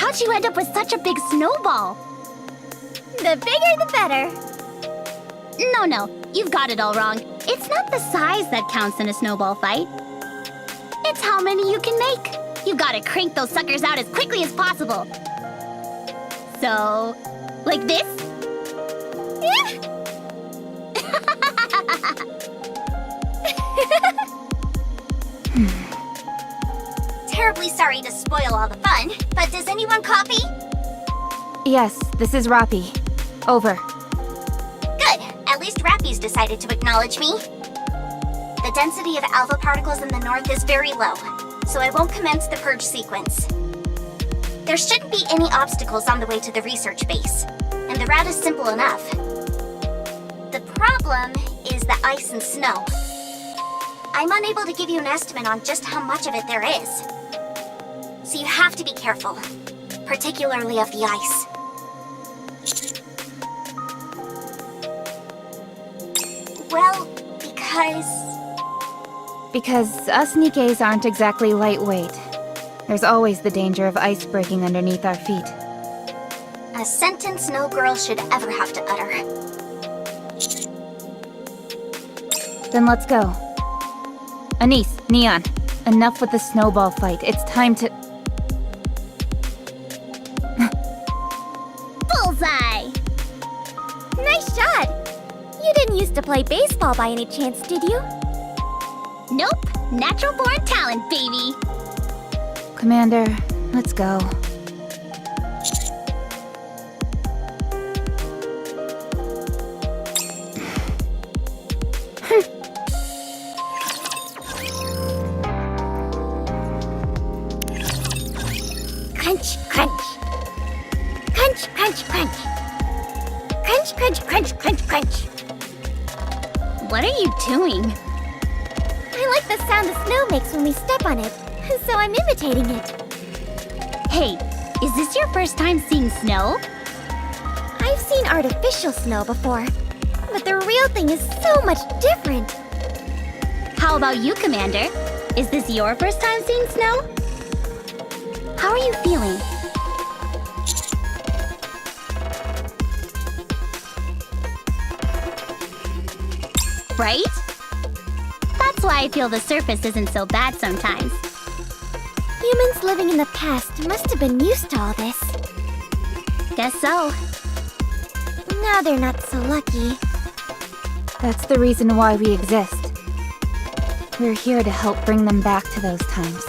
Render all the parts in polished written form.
How'd you end up with such a big snowball? The bigger the better. No, you've got it all wrong. It's not the size that counts in a snowball fight. It's how many you can make. You gotta crank those suckers out as quickly as possible. So, like this? Terribly sorry to spoil all the fun, but does anyone copy? Yes, this is Rappi. Over. Good. At least Rappy's decided to acknowledge me. The density of alpha particles in the north is very low, so I won't commence the purge sequence. There shouldn't be any obstacles on the way to the research base, and the route is simple enough. The problem is the ice and snow. I'm unable to give you an estimate on just how much of it there is. So you have to be careful, particularly of the ice. Well, Because us Nikkes aren't exactly lightweight. There's always the danger of ice breaking underneath our feet. A sentence no girl should ever have to utter. Then let's go. Anise, Neon, enough with the snowball fight. It's time to... Bullseye! Nice shot! You didn't used to play baseball by any chance, did you? Nope, natural born talent, baby. Commander, let's go. Crunch, crunch. Crunch, crunch, crunch. Crunch, crunch, crunch, crunch, crunch. What are you doing? I like the sound the snow makes when we step on it, so I'm imitating it. Hey, is this your first time seeing snow? I've seen artificial snow before, but the real thing is so much different. How about you, Commander? Is this your first time seeing snow? How are you feeling? Right? That's why I feel the surface isn't so bad sometimes. Humans living in the past must have been used to all this. Guess so. Now they're not so lucky. That's the reason why we exist. We're here to help bring them back to those times.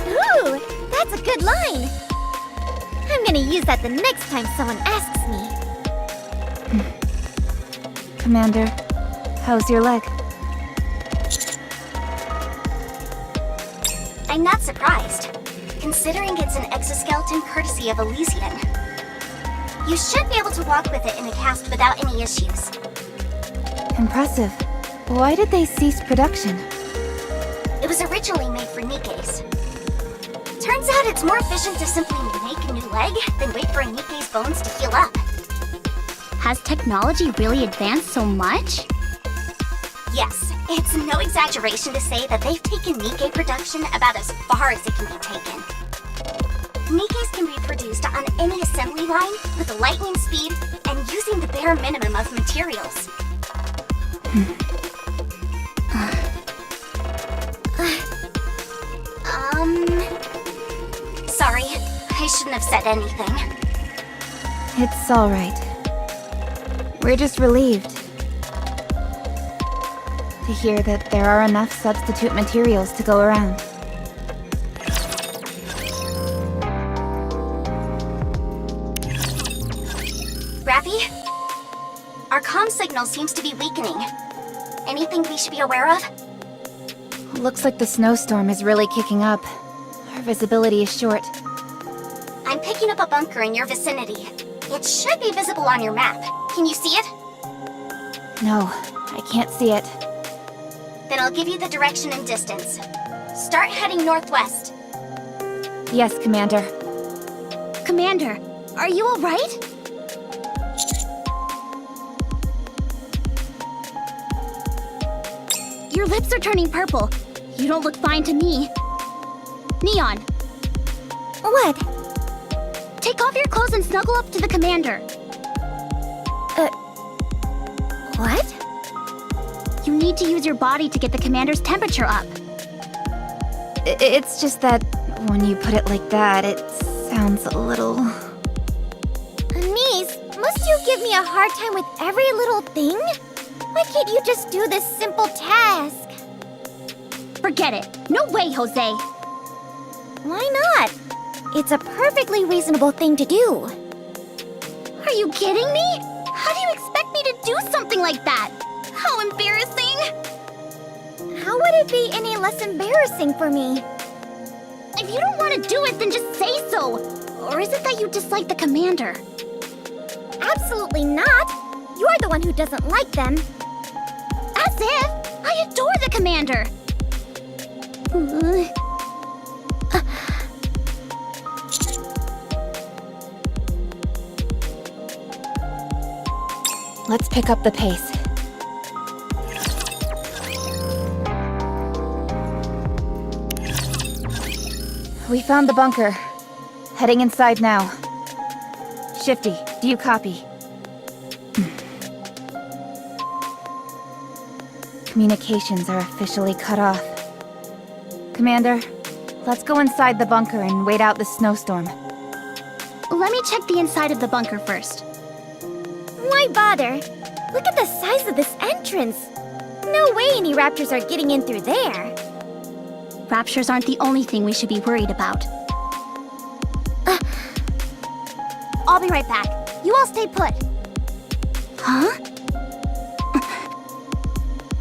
Ooh, that's a good line. I'm gonna use that the next time someone asks me. Commander, how's your leg? I'm not surprised, considering it's an exoskeleton courtesy of Elysian. You should be able to walk with it in a cast without any issues. Impressive. Why did they cease production? It was originally made for Nikke's. Turns out it's more efficient to simply make a new leg than wait for a Nikke's bones to heal up. Has technology really advanced so much? Yes, it's no exaggeration to say that they've taken Nikke production about as far as it can be taken. Nikke's can be produced on any assembly line with lightning speed and using the bare minimum of materials. Sorry, I shouldn't have said anything. It's all right. We're just relieved to hear that there are enough substitute materials to go around. Rappy? Our comm signal seems to be weakening. Anything we should be aware of? Looks like the snowstorm is really kicking up. Our visibility is short. I'm picking up a bunker in your vicinity. It should be visible on your map. Can you see it? No, I can't see it. Then I'll give you the direction and distance. Start heading northwest. Yes, Commander. Commander, are you all right? Your lips are turning purple. You don't look fine to me. Neon. What? Take off your clothes and snuggle up to the commander. What? You need to use your body to get the commander's temperature up. It's just that when you put it like that, it sounds a little... Anise, must you give me a hard time with every little thing? Why can't you just do this simple task? Forget it. No way, Jose. Why not? It's a perfectly reasonable thing to do. Are you kidding me? How do you expect me to do something like that? How embarrassing! How would it be any less embarrassing for me? If you don't want to do it, then just say so. Or is it that you dislike the commander? Absolutely not. You're the one who doesn't like them. As if! I adore the commander! Let's pick up the pace. We found the bunker. Heading inside now. Shifty, do you copy? Communications are officially cut off. Commander, let's go inside the bunker and wait out the snowstorm. Let me check the inside of the bunker first. Why bother? Look at the size of this entrance. No way any raptors are getting in through there. Raptures aren't the only thing we should be worried about. I'll be right back. You all stay put. Huh?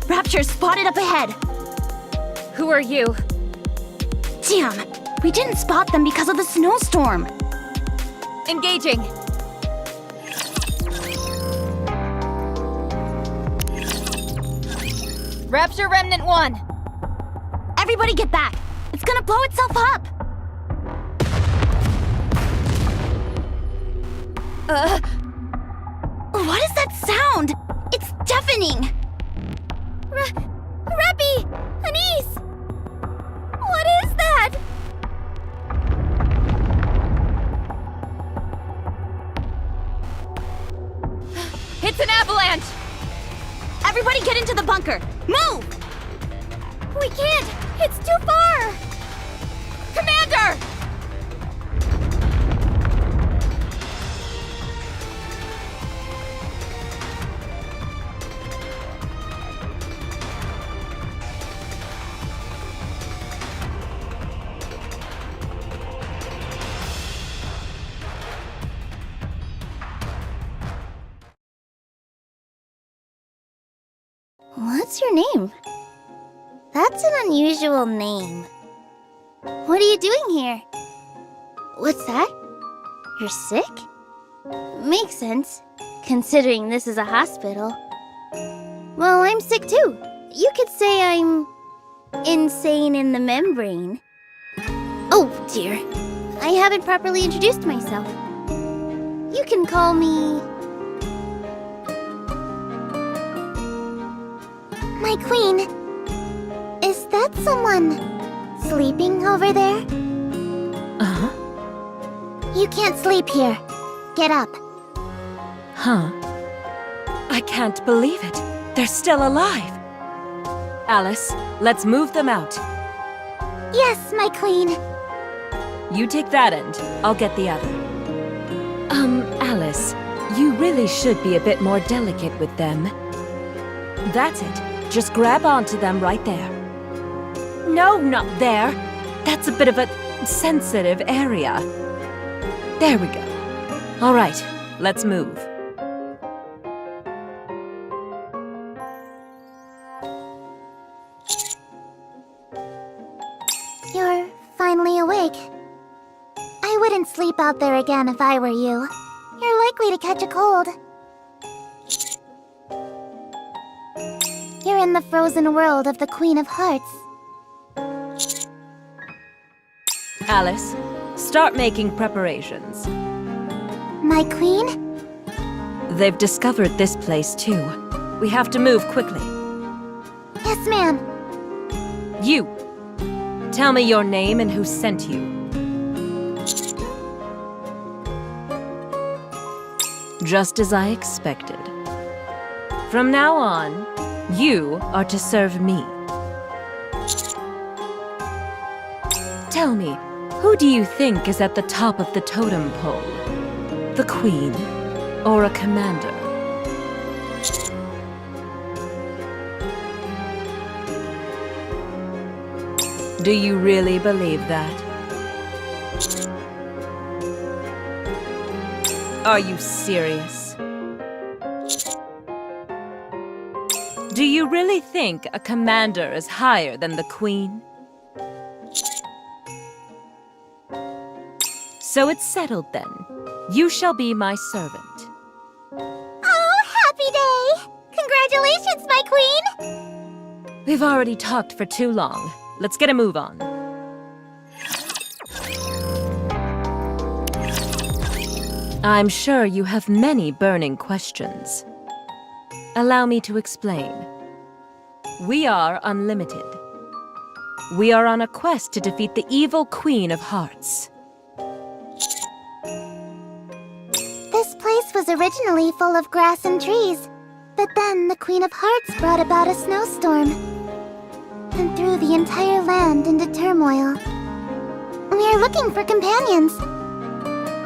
Raptures spotted up ahead. Who are you? Damn, we didn't spot them because of the snowstorm. Engaging. Rapture Remnant 1. Everybody get back. It's gonna blow itself up. What is that sound? It's deafening. Rappy! Anise! What is that? It's an avalanche! Everybody get into the bunker. Move! We can't! It's too far! Commander! What's your name? That's an unusual name. What are you doing here? What's that? You're sick? Makes sense, considering this is a hospital. Well, I'm sick too. You could say I'm insane in the membrane. Oh dear, I haven't properly introduced myself. You can call me... My queen. Is that someone sleeping over there? Uh-huh. You can't sleep here. Get up. Huh. I can't believe it. They're still alive. Alice, let's move them out. Yes, my queen. You take that end. I'll get the other. Alice, you really should be a bit more delicate with them. That's it. Just grab onto them right there. No, not there. That's a bit of a sensitive area. There we go. All right, let's move. You're finally awake. I wouldn't sleep out there again if I were you. You're likely to catch a cold. You're in the frozen world of the Queen of Hearts. Alice, start making preparations. My queen? They've discovered this place too. We have to move quickly. Yes, ma'am. You! Tell me your name and who sent you. Just as I expected. From now on, you are to serve me. Tell me, who do you think is at the top of the totem pole? The Queen or a commander? Do you really believe that? Are you serious? Do you really think a commander is higher than the Queen? So it's settled then. You shall be my servant. Oh, happy day! Congratulations, my queen! We've already talked for too long. Let's get a move on. I'm sure you have many burning questions. Allow me to explain. We are unlimited. We are on a quest to defeat the evil Queen of Hearts. This place was originally full of grass and trees, but then the Queen of Hearts brought about a snowstorm and threw the entire land into turmoil. We are looking for companions,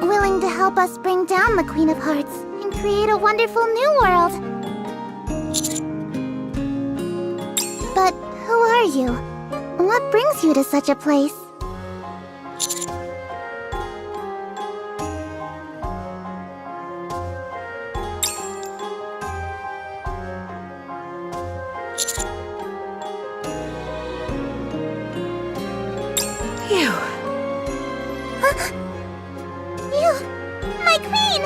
willing to help us bring down the Queen of Hearts and create a wonderful new world. But who are you? What brings you to such a place? Phew. You, my queen!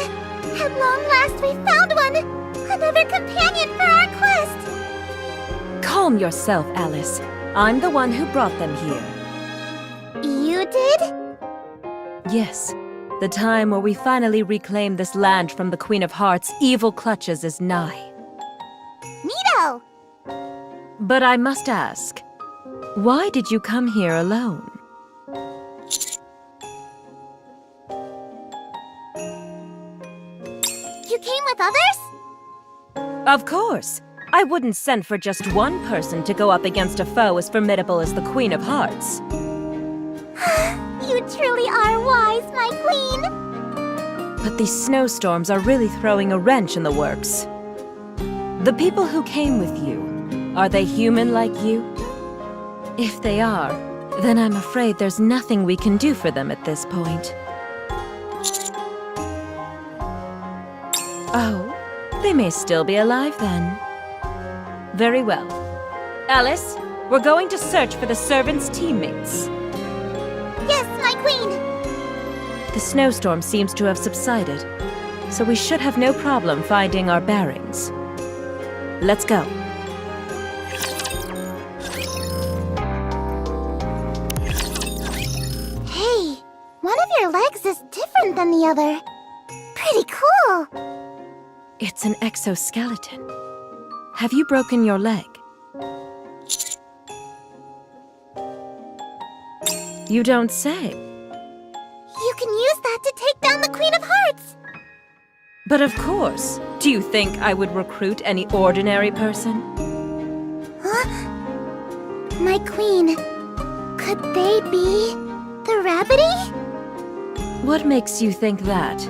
At long last we found one! Another companion for our quest! Calm yourself, Alice. I'm the one who brought them here. You did? Yes, the time where we finally reclaim this land from the Queen of Hearts' evil clutches is nigh. Neato! But I must ask, why did you come here alone? You came with others? Of course! I wouldn't send for just one person to go up against a foe as formidable as the Queen of Hearts. You truly are wise, my queen! But these snowstorms are really throwing a wrench in the works. The people who came with you, are they human like you? If they are, then I'm afraid there's nothing we can do for them at this point. Oh, they may still be alive then. Very well. Alice, we're going to search for the servants' teammates. Yes, my queen! The snowstorm seems to have subsided, so we should have no problem finding our bearings. Let's go. Hey, one of your legs is different than the other. Pretty cool! It's an exoskeleton. Have you broken your leg? You don't say. You can use that to take down the Queen of Hearts! But of course. Do you think I would recruit any ordinary person? Huh? My queen, could they be the Rabbity? What makes you think that?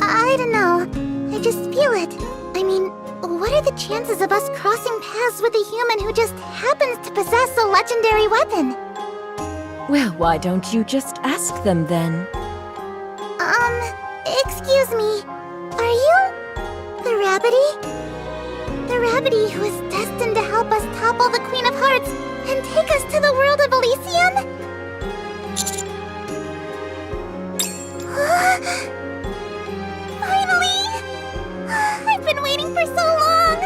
I don't know. I just feel it. I mean, what are the chances of us crossing paths with a human who just happens to possess a legendary weapon? Well, why don't you just ask them then? Excuse me. Are you the Rabbity? The Rabbity who is destined to help us topple the Queen of Hearts and take us to the world of Elysium? Finally! I've been waiting for so long!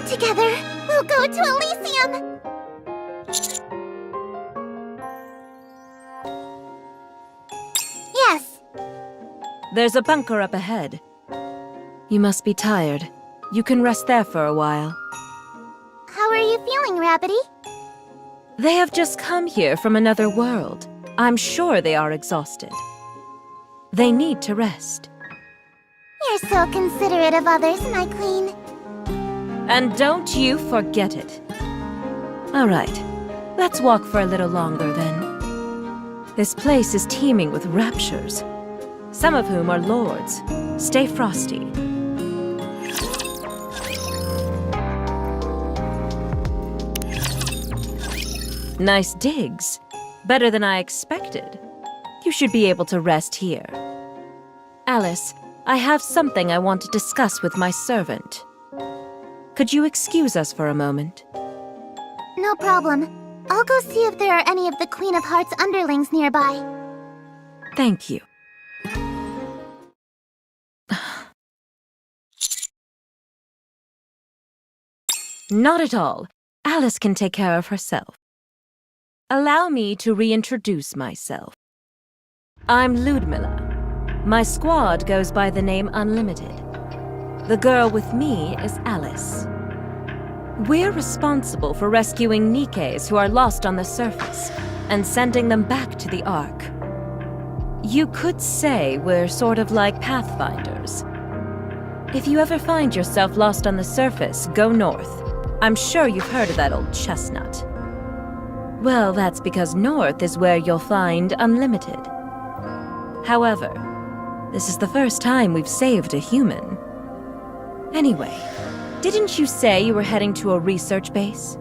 Together, we'll go to Elysium! Yes. There's a bunker up ahead. You must be tired. You can rest there for a while. How are you feeling, Rabbity? They have just come here from another world. I'm sure they are exhausted. They need to rest. You're so considerate of others, my queen. And don't you forget it. All right, let's walk for a little longer then. This place is teeming with raptures, some of whom are lords. Stay frosty. Nice digs. Better than I expected. You should be able to rest here. Alice, I have something I want to discuss with my servant. Could you excuse us for a moment? No problem. I'll go see if there are any of the Queen of Hearts underlings nearby. Thank you. Not at all. Alice can take care of herself. Allow me to reintroduce myself. I'm Ludmilla. My squad goes by the name Unlimited. The girl with me is Alice. We're responsible for rescuing Nikkes who are lost on the surface and sending them back to the Ark. You could say we're sort of like pathfinders. If you ever find yourself lost on the surface, go north. I'm sure you've heard of that old chestnut. Well, that's because north is where you'll find Unlimited. However, this is the first time we've saved a human. Anyway, didn't you say you were heading to a research base?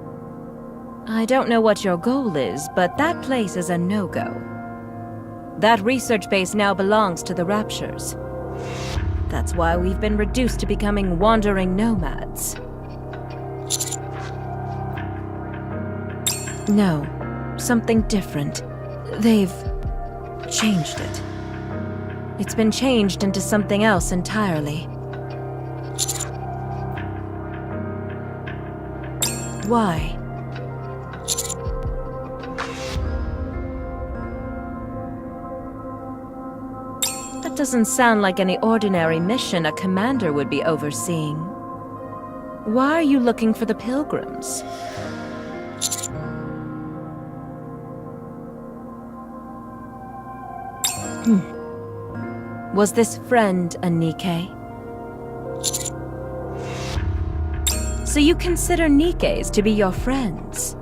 I don't know what your goal is, but that place is a no-go. That research base now belongs to the Raptures. That's why we've been reduced to becoming wandering nomads. No, something different. They've changed it. It's been changed into something else entirely. Why? That doesn't sound like any ordinary mission a commander would be overseeing. Why are you looking for the pilgrims? Was this friend a Nikke? So you consider Nikkes to be your friends?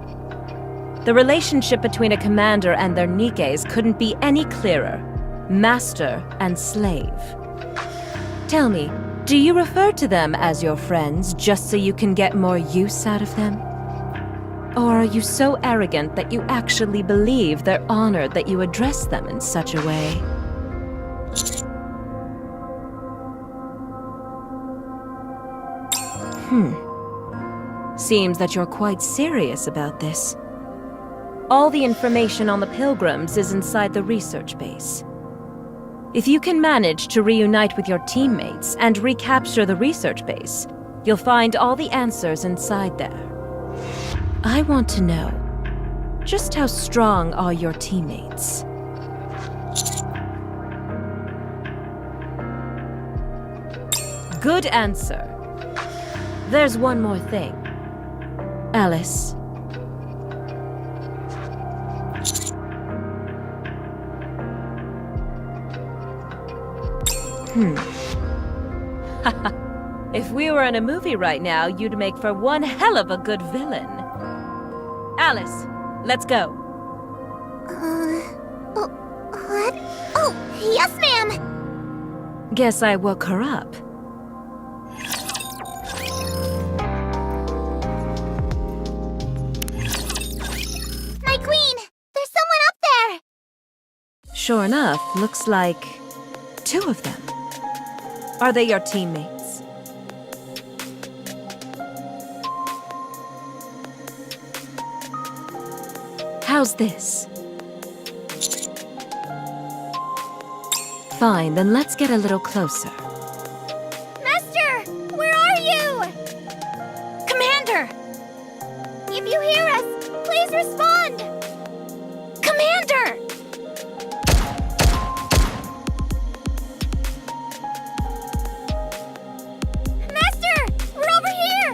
The relationship between a commander and their Nikkes couldn't be any clearer. Master and slave. Tell me, do you refer to them as your friends just so you can get more use out of them? Or are you so arrogant that you actually believe they're honored that you address them in such a way? Seems that you're quite serious about this. All the information on the pilgrims is inside the research base. If you can manage to reunite with your teammates and recapture the research base, you'll find all the answers inside there. I want to know, just how strong are your teammates? Good answer. There's one more thing. Alice. If we were in a movie right now, you'd make for one hell of a good villain. Alice, let's go. What? Oh, yes, ma'am! Guess I woke her up. My queen! There's someone up there! Sure enough, looks like 2 of them. Are they your teammates? How's this? Fine, then let's get a little closer. Master! Where are you? Commander! If you hear us, please respond! Commander! Master! We're over here!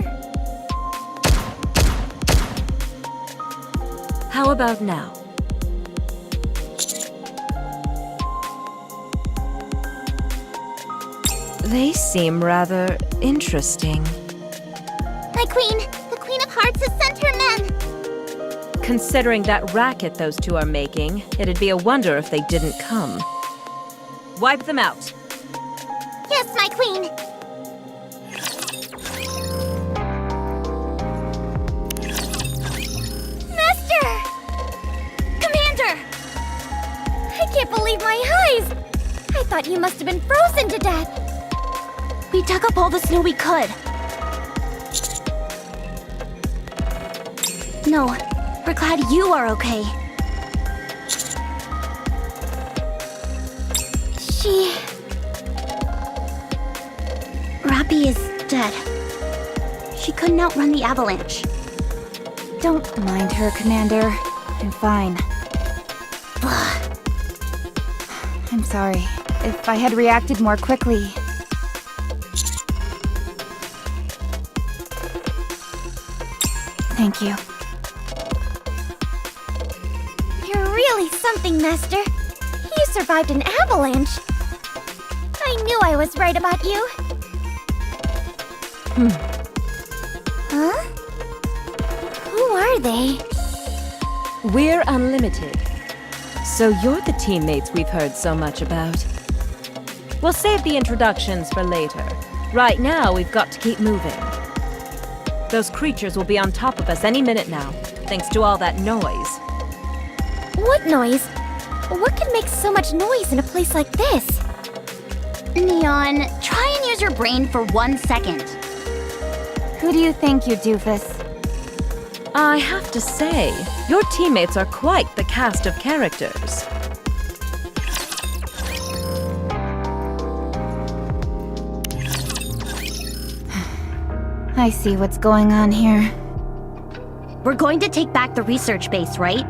How about now? They seem rather interesting. My queen! The Queen of Hearts has sent her men! Considering that racket those two are making, it'd be a wonder if they didn't come. Wipe them out. Yes, my queen! Master! Commander! I can't believe my eyes! I thought you must have been frozen to death! We dug up all the snow we could. No, we're glad you are okay. Rappy is dead. She couldn't outrun the avalanche. Don't mind her, Commander. I'm fine. I'm sorry. If I had reacted more quickly... Thank you. You're really something, Master. You survived an avalanche. I knew I was right about you. Huh? Who are they? We're unlimited. So you're the teammates we've heard so much about. We'll save the introductions for later. Right now, we've got to keep moving. Those creatures will be on top of us any minute now, thanks to all that noise. What noise? What could make so much noise in a place like this? Neon, try and use your brain for 1 second. Who do you think, you doofus? I have to say, your teammates are quite the cast of characters. I see what's going on here. We're going to take back the research base, right?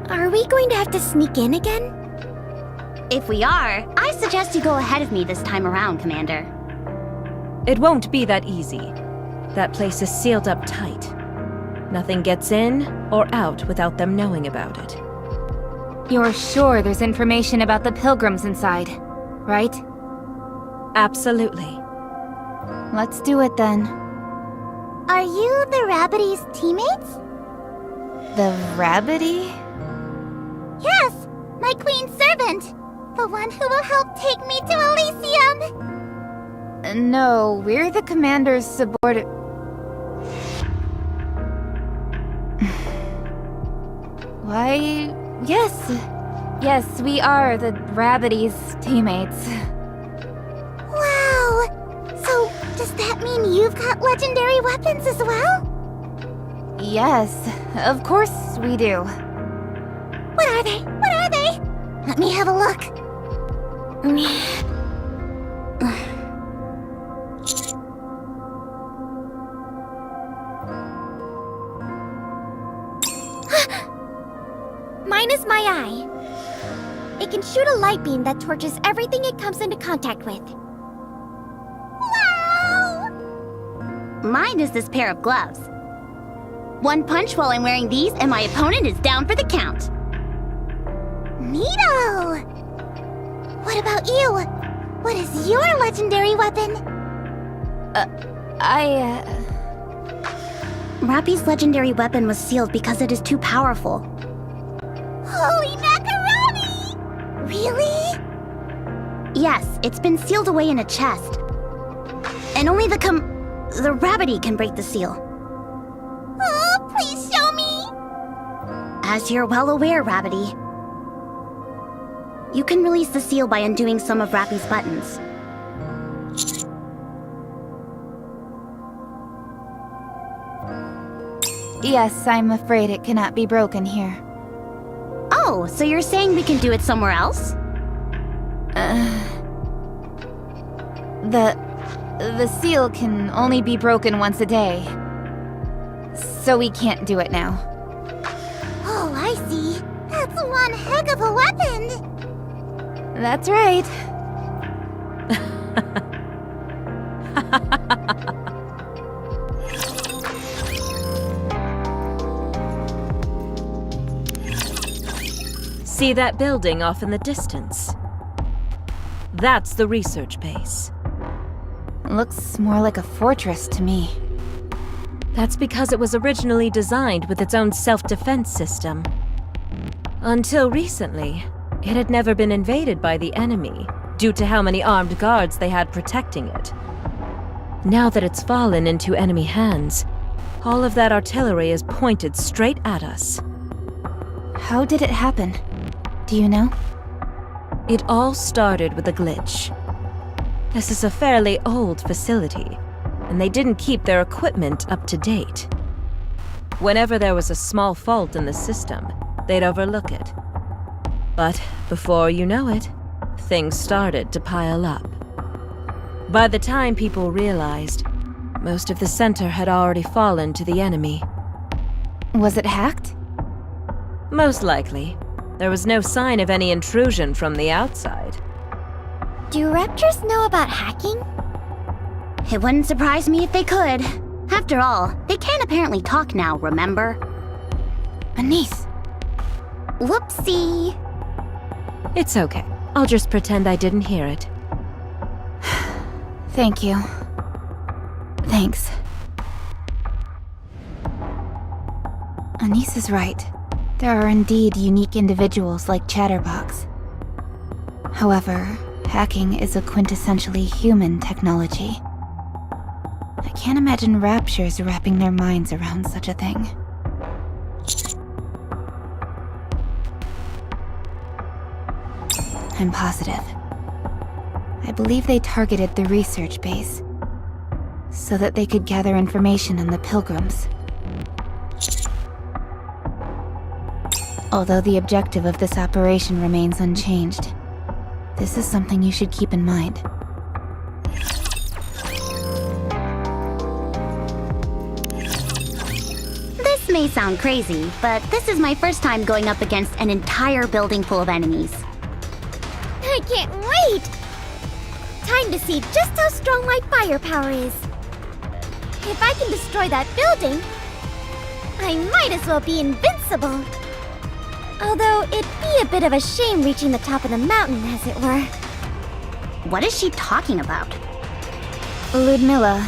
Are we going to have to sneak in again? If we are, I suggest you go ahead of me this time around, Commander. It won't be that easy. That place is sealed up tight. Nothing gets in or out without them knowing about it. You're sure there's information about the pilgrims inside, right? Absolutely. Let's do it then. Are you the Rabbity's teammates? The Rabbity? Yes, my queen's servant. The one who will help take me to Elysium. No, we're the commander's subordinate. Why, yes. Yes, we are the Rabbity's teammates. Wow! So, does that mean you've got legendary weapons as well? Yes, of course we do. What are they? What are they? Let me have a look. Mine is my eye. It can shoot a light beam that torches everything it comes into contact with. Wow! Mine is this pair of gloves. One punch while I'm wearing these, and my opponent is down for the count. Neato! What about you? What is your legendary weapon? Rappy's legendary weapon was sealed because it is too powerful. Holy macaroni! Really? Yes, it's been sealed away in a chest. And only the Rabbity can break the seal. Oh, please show me! As you're well aware, Rabbity, you can release the seal by undoing some of Rappy's buttons. Yes, I'm afraid it cannot be broken here. Oh, so you're saying we can do it somewhere else? The seal can only be broken once a day. So we can't do it now. Oh, I see. That's one heck of a weapon! That's right. See that building off in the distance? That's the research base. Looks more like a fortress to me. That's because it was originally designed with its own self-defense system. Until recently, it had never been invaded by the enemy, due to how many armed guards they had protecting it. Now that it's fallen into enemy hands, all of that artillery is pointed straight at us. How did it happen? Do you know? It all started with a glitch. This is a fairly old facility, and they didn't keep their equipment up to date. Whenever there was a small fault in the system, they'd overlook it. But before you know it, things started to pile up. By the time people realized, most of the center had already fallen to the enemy. Was it hacked? Most likely. There was no sign of any intrusion from the outside. Do raptors know about hacking? It wouldn't surprise me if they could. After all, they can apparently talk now, remember? Anise! Whoopsie. It's okay. I'll just pretend I didn't hear it. Thank you. Thanks. Anise is right. There are indeed unique individuals like Chatterbox. However, hacking is a quintessentially human technology. I can't imagine raptures wrapping their minds around such a thing. I'm positive. I believe they targeted the research base so that they could gather information on the Pilgrims. Although the objective of this operation remains unchanged, this is something you should keep in mind. This may sound crazy, but this is my first time going up against an entire building full of enemies. I can't wait! Time to see just how strong my firepower is. If I can destroy that building, I might as well be invincible. Although it'd be a bit of a shame reaching the top of the mountain, as it were. What is she talking about? Ludmilla,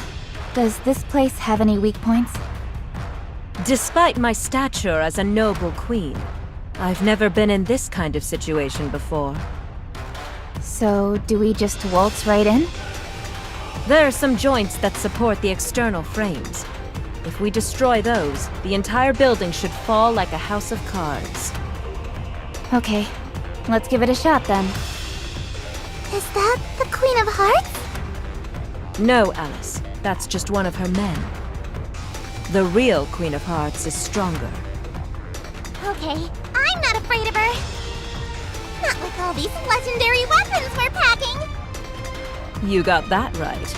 does this place have any weak points? Despite my stature as a noble queen, I've never been in this kind of situation before. So, do we just waltz right in? There are some joints that support the external frames. If we destroy those, the entire building should fall like a house of cards. Okay, let's give it a shot then. Is that the Queen of Hearts? No, Alice. That's just one of her men. The real Queen of Hearts is stronger. Okay, I'm not afraid of her. Not with all these legendary weapons we're packing. You got that right.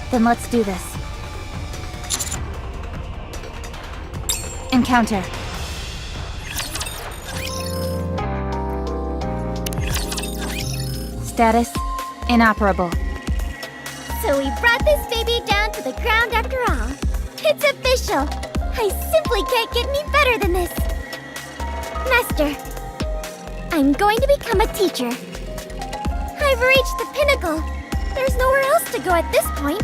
Then let's do this. Encounter. Status inoperable. So we brought this baby down to the ground after all. It's official. I simply can't get any better than this. Master, I'm going to become a teacher. I've reached the pinnacle. There's nowhere else to go at this point.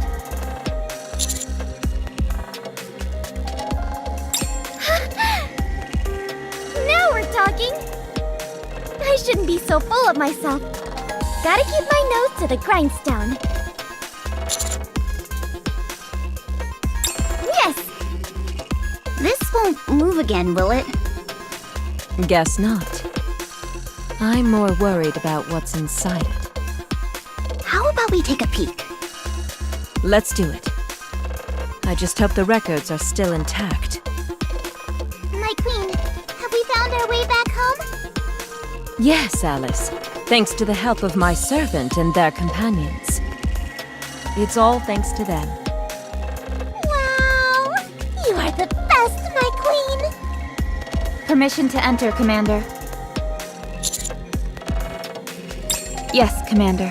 Now we're talking. I shouldn't be so full of myself. Gotta keep my nose to the grindstone. Yes! This won't move again, will it? Guess not. I'm more worried about what's inside it. How about we take a peek? Let's do it. I just hope the records are still intact. My queen, have we found our way back home? Yes, Alice. Thanks to the help of my servant and their companions. It's all thanks to them. Wow! You are the best, my queen! Permission to enter, Commander. Yes, Commander.